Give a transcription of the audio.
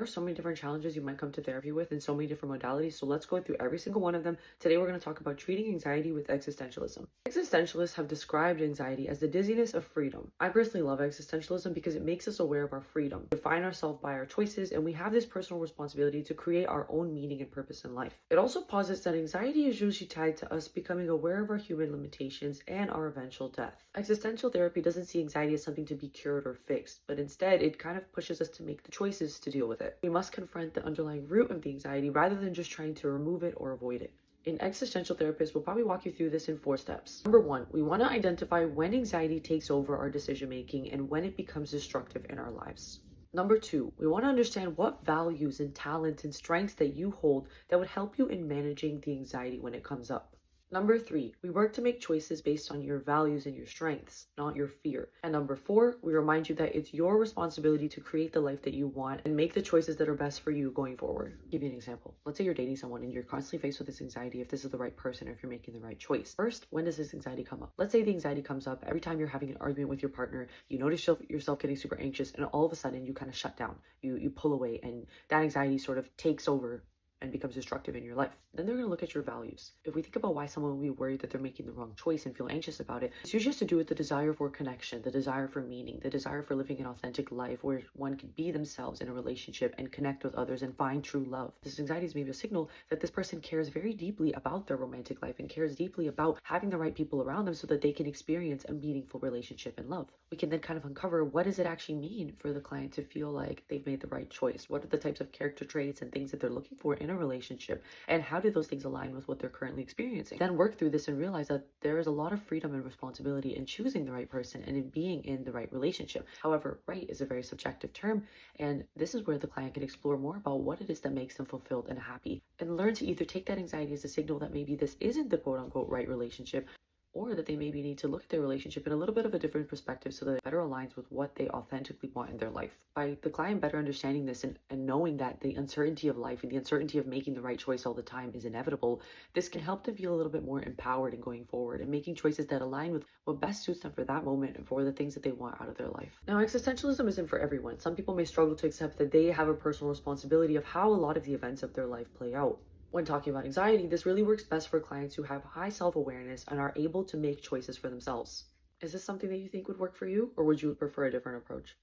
There are so many different challenges you might come to therapy with in so many different modalities. So let's go through every single one of them. Today, we're going to talk about treating anxiety with existentialism. Existentialists have described anxiety as the dizziness of freedom. I personally love existentialism because it makes us aware of our freedom, define ourselves by our choices, and we have this personal responsibility to create our own meaning and purpose in life. It also posits that anxiety is usually tied to us becoming aware of our human limitations and our eventual death. Existential therapy doesn't see anxiety as something to be cured or fixed, but instead it kind of pushes us to make the choices to deal with it. We must confront the underlying root of the anxiety rather than just trying to remove it or avoid it. An existential therapist will probably walk you through this in 4 steps. Number 1, we want to identify when anxiety takes over our decision making and when it becomes destructive in our lives. Number 2, we want to understand what values and talents and strengths that you hold that would help you in managing the anxiety when it comes up. Number 3, we work to make choices based on your values and your strengths, not your fear. And number 4, we remind you that it's your responsibility to create the life that you want and make the choices that are best for you going forward. I'll give you an example. Let's say you're dating someone and you're constantly faced with this anxiety if this is the right person or if you're making the right choice. First, when does this anxiety come up? Let's say the anxiety comes up every time you're having an argument with your partner, you notice yourself getting super anxious, and all of a sudden you kind of shut down. You pull away, and that anxiety sort of takes over and becomes destructive in your life. Then they're going to look at your values. If we think about why someone would be worried that they're making the wrong choice and feel anxious about it, it's usually has to do with the desire for connection, the desire for meaning, the desire for living an authentic life where one can be themselves in a relationship and connect with others and find true love. This anxiety is maybe a signal that this person cares very deeply about their romantic life and cares deeply about having the right people around them so that they can experience a meaningful relationship and love. We can then kind of uncover, what does it actually mean for the client to feel like they've made the right choice? What are the types of character traits and things that they're looking for in a relationship? And how do those things align with what they're currently experiencing? Then work through this and realize that there is a lot of freedom and responsibility in choosing the right person and in being in the right relationship. However, right is a very subjective term, and this is where the client can explore more about what it is that makes them fulfilled and happy, and learn to either take that anxiety as a signal that maybe this isn't the quote-unquote right relationship, or that they maybe need to look at their relationship in a little bit of a different perspective so that it better aligns with what they authentically want in their life. By the client better understanding this and knowing that the uncertainty of life and the uncertainty of making the right choice all the time is inevitable, this can help them feel a little bit more empowered in going forward and making choices that align with what best suits them for that moment and for the things that they want out of their life. Now, existentialism isn't for everyone. Some people may struggle to accept that they have a personal responsibility of how a lot of the events of their life play out. When talking about anxiety, this really works best for clients who have high self-awareness and are able to make choices for themselves. Is this something that you think would work for you, or would you prefer a different approach?